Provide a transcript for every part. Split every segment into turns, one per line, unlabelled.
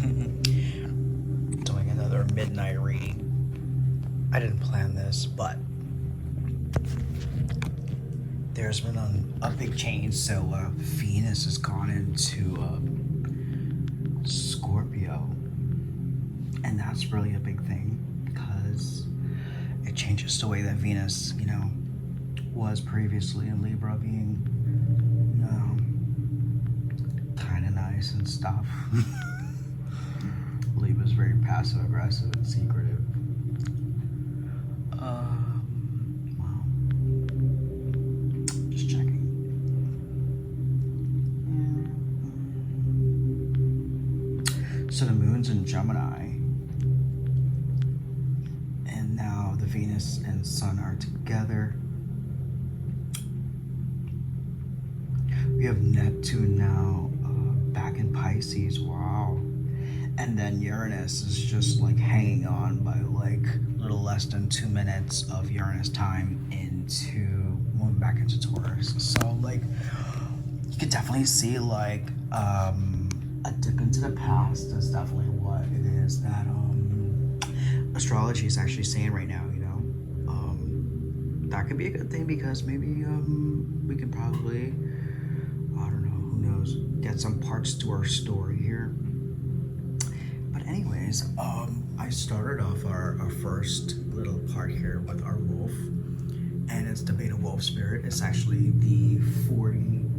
am doing another midnight reading. I didn't plan this, but there's been a big change. So Venus has gone into Scorpio, and that's really a big thing because it changes the way that Venus, was previously in Libra, being, kind of nice and stuff. Libra's very passive aggressive and secretive. Wow. Just checking. So the moon's in Gemini, and now the Venus and Sun are together. We have Neptune now back in Pisces. Wow. And then Uranus is just like hanging on by like a little less than 2 minutes of Uranus time into moving back into Taurus. So like you could definitely see like a dip into the past. That's definitely what it is that astrology is actually saying right now. That could be a good thing because maybe we could probably, I don't know, who knows, get some parts to our story here. But anyways, I started off our first little part here with our wolf, and it's the beta wolf spirit. It's actually the 40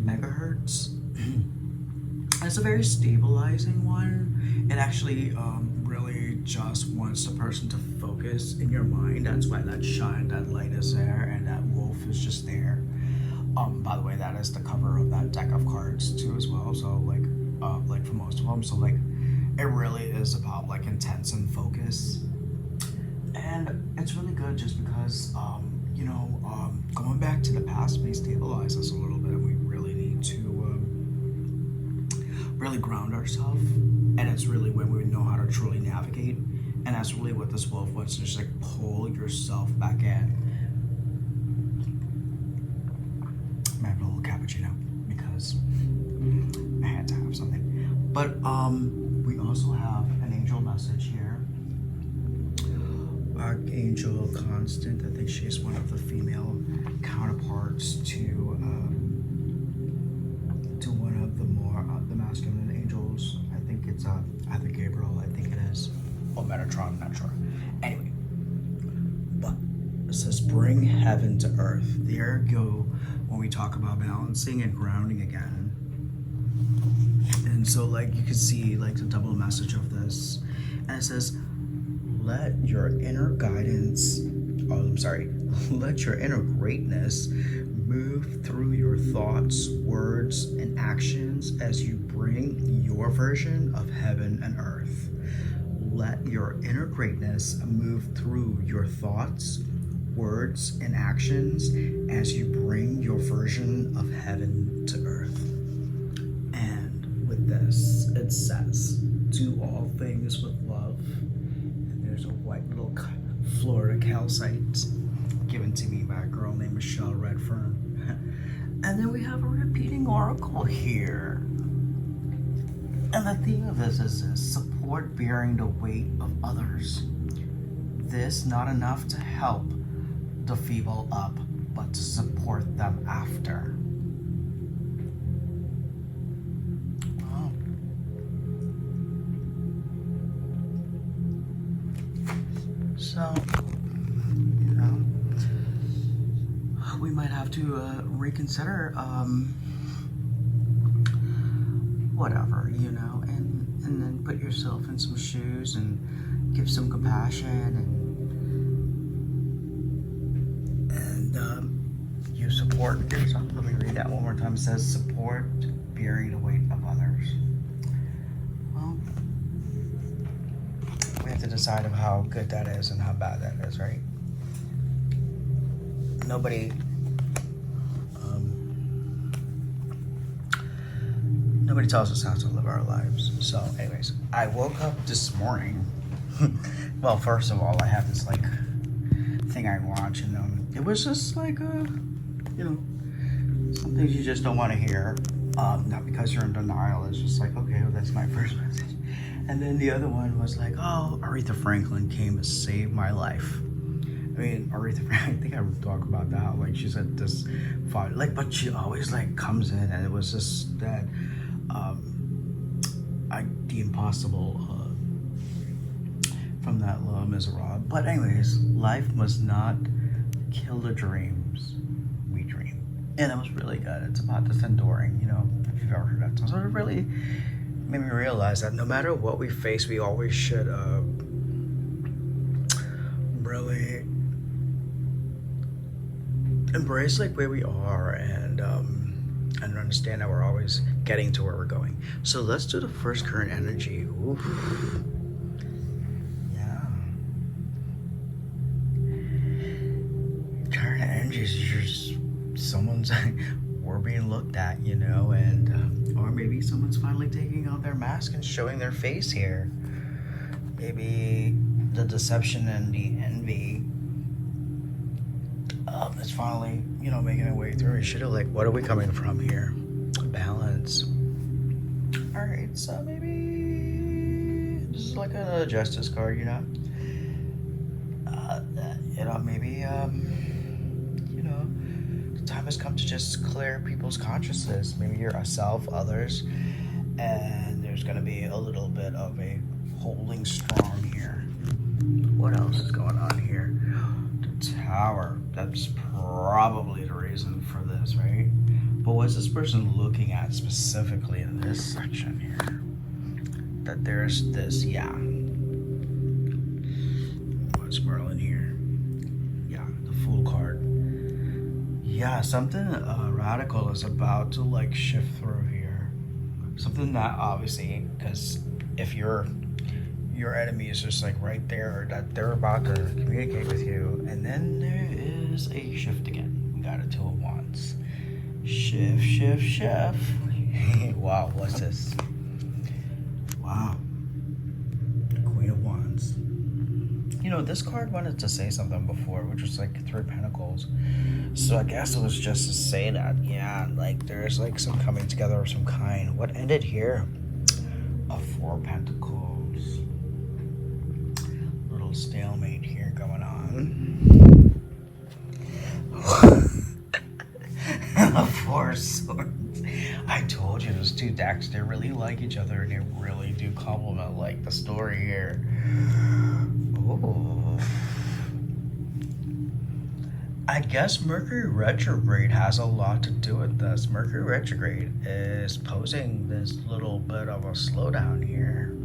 megahertz. It's a very stabilizing one. It actually really just wants the person to focus in your mind. That's why that shine, that light is there, and that wolf is just there. By the way, that is the cover of that deck of cards too as well. So like for most of them, so like it really is about like intense and focus, and it's really good just because going back to the past may stabilize us a little bit, and we really need to really ground ourselves, and it's really when we know how to truly navigate, and that's really what this wolf wants to just like pull yourself back in. I have a little cappuccino because I had to have something. But we also have an angel message here. Archangel Constant. I think she's one of the female counterparts to one of the more the masculine angels. I think it's either Gabriel. I think it is, or Metatron. I'm not sure. Anyway, but it says bring heaven to earth. There you go. When we talk about balancing and grounding again. And so like you can see like the double message of this, and it says let your inner guidance let your inner greatness move through your thoughts, words, and actions as you bring your version of heaven and earth. Let your inner greatness move through your thoughts, words, and actions as you bring your version of heaven to earth. And with this, it says, do all things with love. And there's a white little Florida calcite given to me by a girl named Michelle Redfern. And then we have a repeating oracle here. And the theme of this is support bearing the weight of others. This not enough to help the feeble up, but to support them after. Wow. So, we might have to reconsider whatever, and then put yourself in some shoes and give some compassion and you support yourself. Let me read that one more time. It says support bearing the weight of others. Well, we have to decide of how good that is and how bad that is, right? Nobody tells us how to live our lives. So anyways, I woke up this morning. Well, first of all, I have this like thing I watch, and it was just like some things you just don't want to hear. Not because you're in denial. It's just like, okay, well, that's my first message. And then the other one was like, oh, Aretha Franklin came to save my life. I mean, Aretha Franklin, I think I would talk about that. Like, she said this, like, but she always, like, comes in, and it was just that, the impossible, from that Les Miserables. But anyways, life must not kill the dreams we dream. And it was really good. It's about this enduring, if you've ever heard that song. So it really made me realize that no matter what we face, we always should really embrace like where we are and understand that we're always getting to where we're going. So let's do the first current energy. Oof. Yeah. Current energy is just someone's we're being looked at, and or maybe someone's finally taking out their mask and showing their face here. Maybe the deception and the envy it's finally, making a way through. You should have what are we coming from here? Balance. All right, so maybe this is like a justice card, maybe the time has come to just clear people's consciousness. Maybe yourself, others, and there's gonna be a little bit of a holding strong here. What else is going on here? Tower. That's probably the reason for this, right? But what's this person looking at specifically in this section here? That there's this, what's Merlin here? Yeah, the Fool card. Yeah, something radical is about to shift through here. Something that obviously, because if your enemy is just right there, that they're about to communicate with you, and then there is a shift again. We got a 2 of Wands. Shift. Wow, what's this? Wow. Queen of Wands. This card wanted to say something before, which was 3 Pentacles. So I guess it was just to say that, there's some coming together of some kind. What ended here? A 4 Pentacles. Stalemate here going on. The 4 of Swords. I told you those 2 decks, they really like each other and they really do complement the story here. Oh, I guess Mercury retrograde has a lot to do with this. Mercury retrograde is posing this little bit of a slowdown here.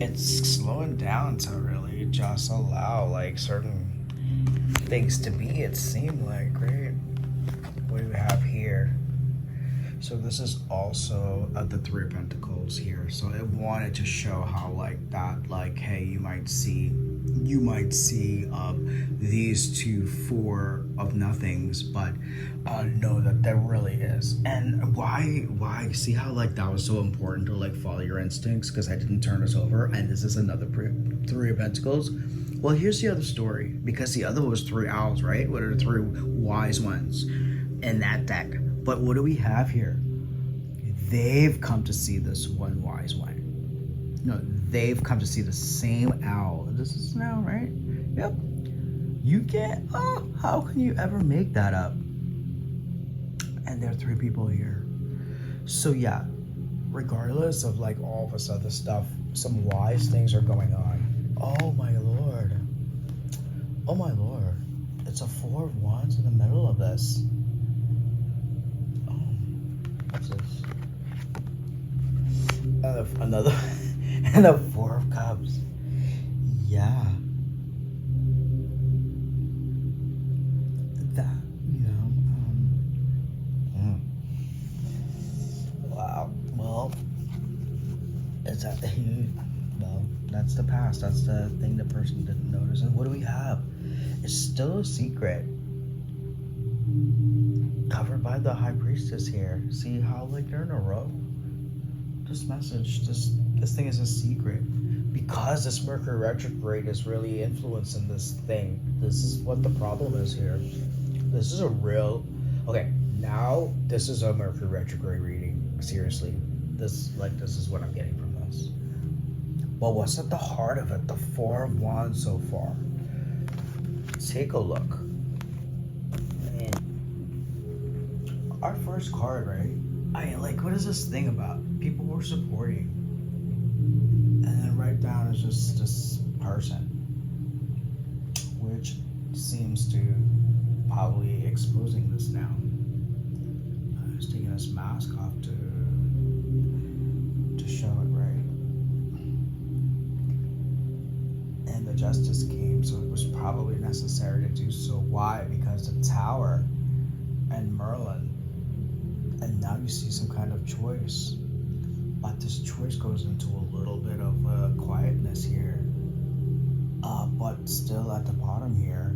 It's slowing down to really just allow certain things to be, it seemed like, right? What do we have here? So this is also the 3 of Pentacles here. So it wanted to show how hey, you might see these 2 4 of nothings, but know that there really is. And why see how that was so important to follow your instincts, because I didn't turn this over, and this is another 3 of Pentacles. Well, here's the other story, because the other was 3 owls, right? What are the 3 wise ones in that deck? But what do we have here? They've come to see this one wise one. No, they've come to see the same owl. This is an owl, right? Yep. You can't, how can you ever make that up? And there are 3 people here. So yeah, regardless of all this other stuff, some wise things are going on. Oh my lord. Oh my lord. It's a 4 of Wands in the middle of this. Oh, what's this? Another and a 4 of Cups. Yeah. That, wow. Well, it's that well, that's the past. That's the thing the person didn't notice. And what do we have? It's still a secret. Covered by the High Priestess here. See how they're in a row? This message, this thing is a secret. Because this Mercury retrograde is really influencing this thing. This is what the problem is here. This is a real... Okay, now this is a Mercury retrograde reading. seriously, this is what I'm getting from this. But what's at the heart of it? The Four of Wands so far. Take a look. Our first card, right? What is this thing about? People were supporting. And then right down is just this person. Which seems to probably exposing this now. He's taking his mask off to show it, right? And the justice came, so it was probably necessary to do so. Why? Because the Tower and Merlin, and now you see some kind of choice, but this choice goes into a little bit of quietness here, but still at the bottom here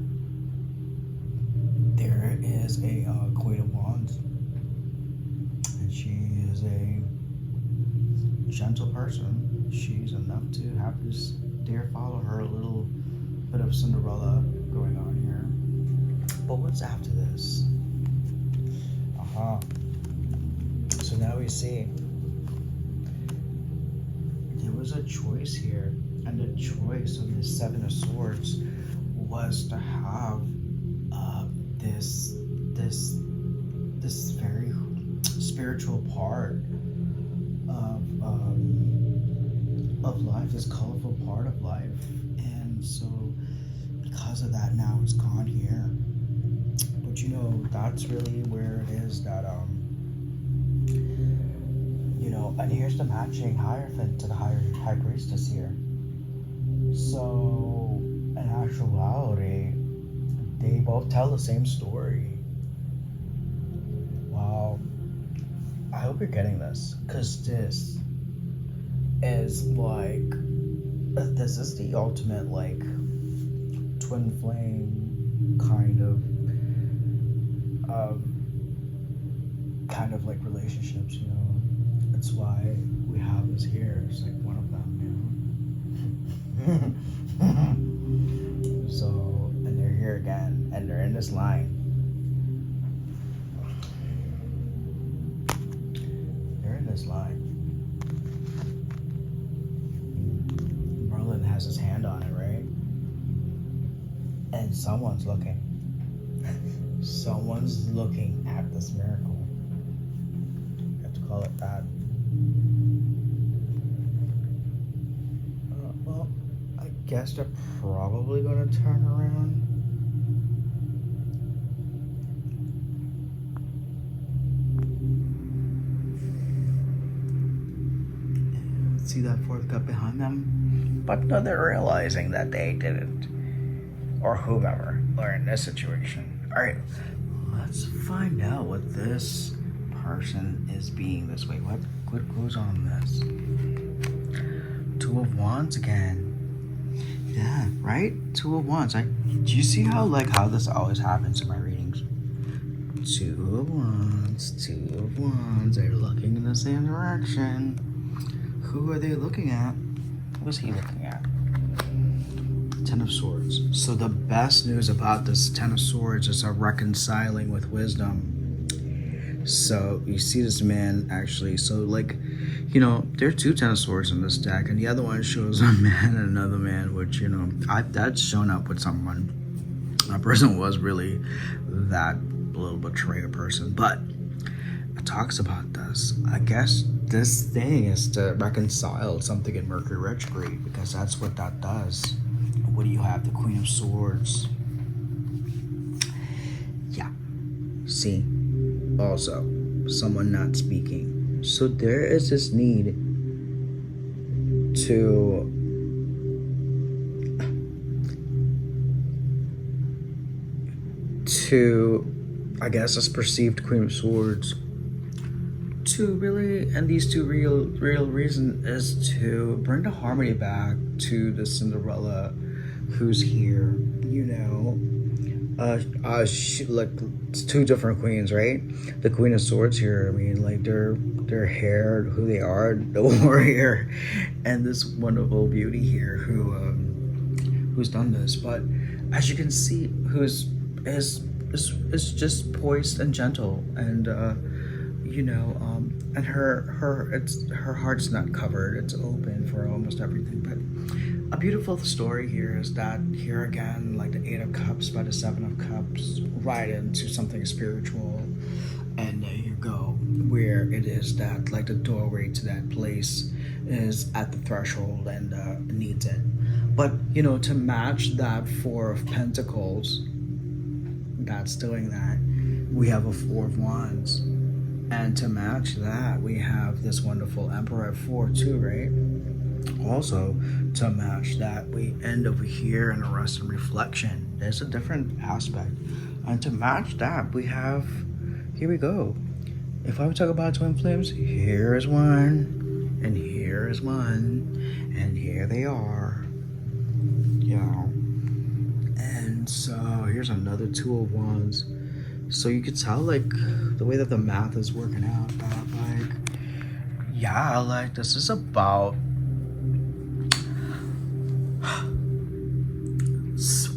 there is a Queen of Wands, and she is a gentle person. She's enough to have this dear follow her, a little bit of Cinderella going on here. But what's after this? So now we see there was a choice here, and the choice of the Seven of Swords was to have this very spiritual part of life, this colorful part of life, and so because of that, now it's gone here. But you know, that's really where it is that you know, and here's the matching Hierophant to the High Priestess here. So in actuality, they both tell the same story. Wow. I hope you're getting this, because this is this is the ultimate twin flame kind of relationships, you know. That's why we have this here. It's like one of them, you know. So, and they're here again, and they're in this line. They're in this line. Merlin has his hand on it, right? And someone's looking. Someone's looking at this miracle. You have to call it that. Well, I guess they're probably going to turn around. See that fourth cup behind them? But no, they're realizing that they didn't. Or whomever, or in this situation. Alright, let's find out what this person is being this way. What goes on in this? Two of Wands again. Yeah, right? Two of Wands. Do you see how this always happens in my readings? Two of Wands, Two of Wands. They're looking in the same direction. Who are they looking at? Who is he looking at? Ten of Swords. So the best news about this Ten of Swords is a reconciling with wisdom. So you see this man actually, so you know, there are two Ten of Swords in this deck, and the other one shows a man and another man, which, you know, that's shown up with someone. That person was really that little betrayer person, but it talks about this. I guess this thing is to reconcile something in Mercury retrograde, because that's what that does. What do you have? The Queen of Swords. Yeah. See? Also, someone not speaking. So there is this need to I guess, this perceived Queen of Swords to really, and these two real reason is to bring the harmony back to the Cinderella who's here, you know. She, two different queens, right? The Queen of Swords here, I mean, their hair, who they are, the warrior, and this wonderful beauty here who's done this. But as you can see, who's is just poised and gentle, and and her heart's not covered, it's open for almost everything. But a beautiful story here is that here again, like the Eight of Cups by the Seven of Cups, right into something spiritual. And there you go, where it is that like the doorway to that place is at the threshold and needs it. But to match that Four of Pentacles that's doing that, we have a Four of Wands. And to match that, we have this wonderful Emperor at 4 too, right? Also, to match that, we end over here in a rest and reflection. There's a different aspect. And to match that, we have, here we go. If I would talk about twin flames, here is one, and here is one, and here they are. And so here's another Two of Wands. So you could tell like the way that the math is working out that like this is about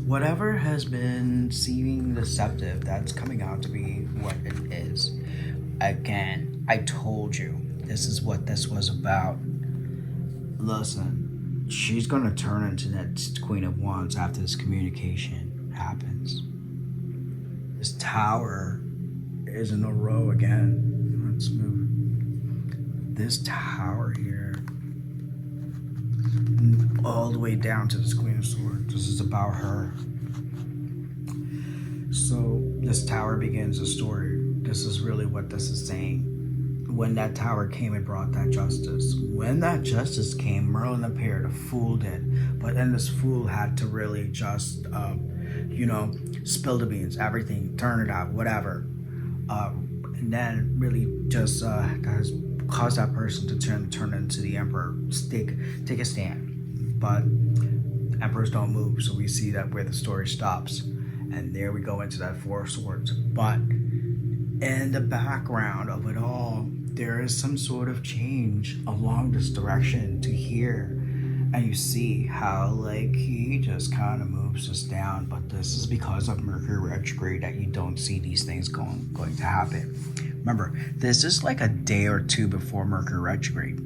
whatever has been seeming deceptive, that's coming out to be what it is. Again, I told you this is what this was about. Listen, she's gonna turn into that Queen of Wands after this communication happens. This tower is in a row again. Let's move. This tower here, all the way down to this Queen of Swords. This is about her. So this tower begins a story. This is really what this is saying. When that tower came, it brought that justice. When that justice came, Merlin appeared, a fool did. But then this fool had to really just, spill the beans, everything, turn it out, whatever. And then really just has caused that person to turn into the Emperor, take a stand. But the Emperors don't move, so we see that where the story stops. And there we go into that Four of Swords. But in the background of it all, there is some sort of change along this direction to here. And you see how like he just kind of moves us down, but this is because of Mercury retrograde that you don't see these things going to happen. Remember, this is like a day or two before Mercury retrograde.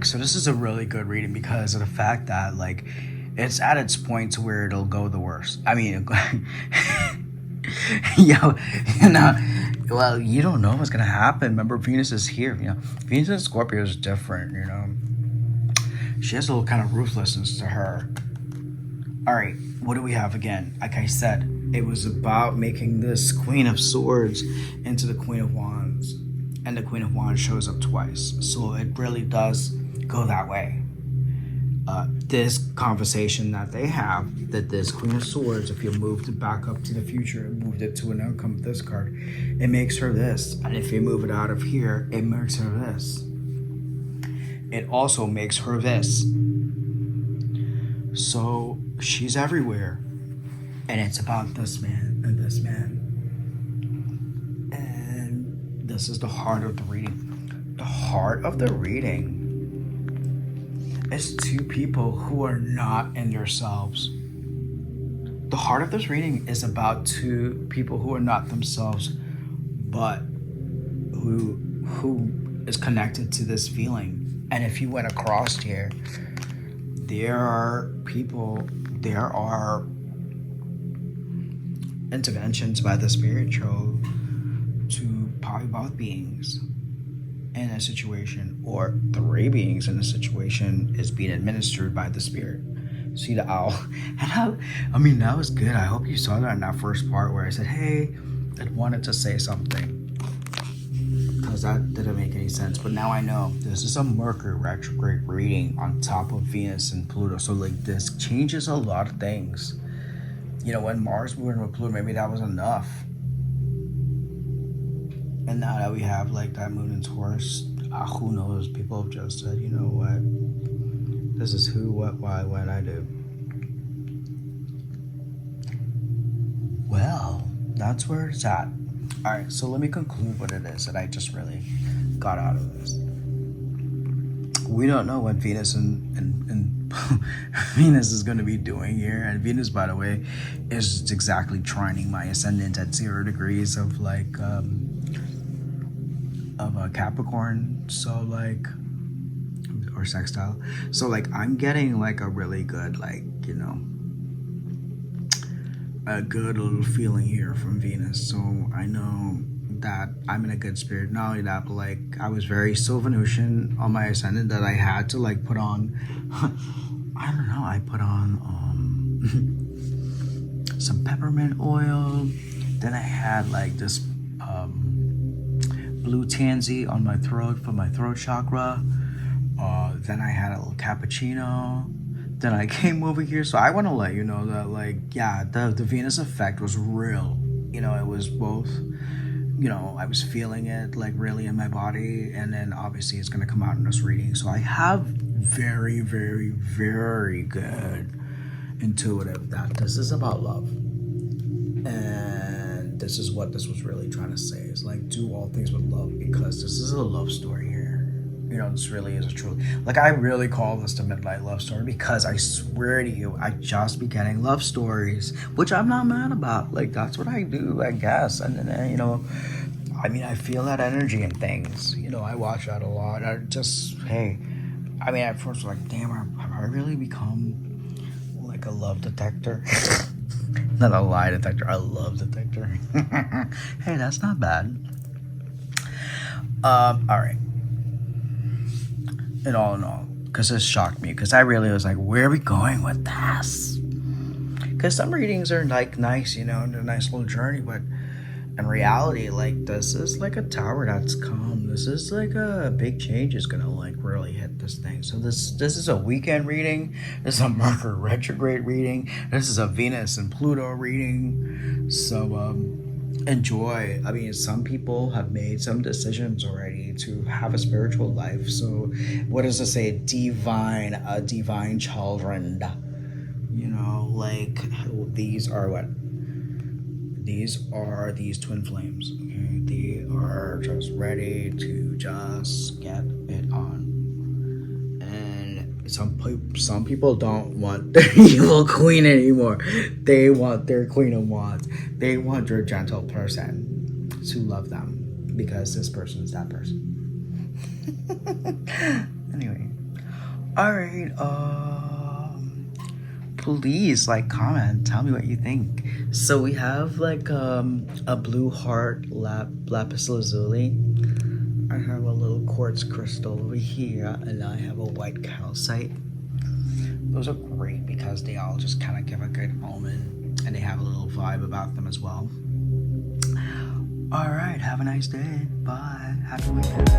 So this is a really good reading because of the fact that like it's at its point to where it'll go the worst. I mean, well, you don't know what's gonna happen. Remember, Venus is here. Venus in Scorpio is different. She has a little kind of ruthlessness to her. All right, what do we have again? Like I said, it was about making this Queen of Swords into the Queen of Wands. And the Queen of Wands shows up twice. So it really does go that way. This conversation that they have, that this Queen of Swords, if you moved it back up to the future and moved it to an outcome of this card, it makes her this. And if you move it out of here, it makes her this. It also makes her this. So she's everywhere. And it's about this man and this man. And this is the heart of the reading. The heart of the reading is two people who are not in themselves. The heart of this reading is about two people who are not themselves, but who is connected to this feeling. And if you went across here, there are interventions by the spiritual to probably both beings in a situation, or three beings in a situation is being administered by the spirit. See the owl? And that was good. I hope you saw that in that first part where I said, hey, I wanted to say something. Because that didn't make any sense. But now I know. This is a Mercury retrograde reading on top of Venus and Pluto. So like this changes a lot of things. When Mars moved with Pluto, maybe that was enough. And now that we have like that moon in Taurus, who knows? People have just said, you know what? This is who, what, why, when I do. Well, that's where it's at. All right, so let me conclude what it is that I just really got out of this. We don't know what Venus and Venus is going to be doing here. And Venus, by the way, is exactly trining my ascendant at 0 degrees of like of a Capricorn, so like, or sextile. So like I'm getting like a really good, like, a good little feeling here from Venus. So I know that I'm in a good spirit. Not only that, but like I was very so Venusian on my ascendant that I had to like put on I don't know, I put on some peppermint oil. Then I had like this blue tansy on my throat for my throat chakra. Then I had a little cappuccino. Then I came over here. So I want to let you know that, like, yeah, the Venus effect was real. It was both, I was feeling it, like, really in my body. And then obviously it's going to come out in this reading. So I have very, very, very good intuitive that this is about love. And this is what this was really trying to say, is like, do all things with love, because this is a love story here. This really is a true, like, I really call this the midnight love story, because I swear to you, I just be getting love stories, which I'm not mad about. Like, that's what I do, I guess. And then, I feel that energy in things. I watch that a lot. I just, hey, at first I was like, damn, have I really become like a love detector? Not a lie detector, a love detector. Hey, that's not bad. All right. In all, because this shocked me, because I really was like, where are we going with this? Because some readings are like nice, they're a nice little journey, but in reality, like, this is like a tower that's come. This is like a big change is gonna like really hit this thing. So this is a weekend reading. This is a Mercury retrograde reading. This is a Venus and Pluto reading. So enjoy. Some people have made some decisions already to have a spiritual life. So what does it say? Divine children. Like, these are what? These are these twin flames. Okay? They are just ready to just get it on. And some people don't want their evil queen anymore. They want their queen of wands. They want their gentle person to love them, because this person is that person. Anyway, all right. Please like, comment, tell me what you think. So we have like a blue heart lapis lazuli. I have a little quartz crystal over here, and I have a white calcite. Those are great because they all just kind of give a good omen, and they have a little vibe about them as well. All right, have a nice day. Bye. Happy weekend.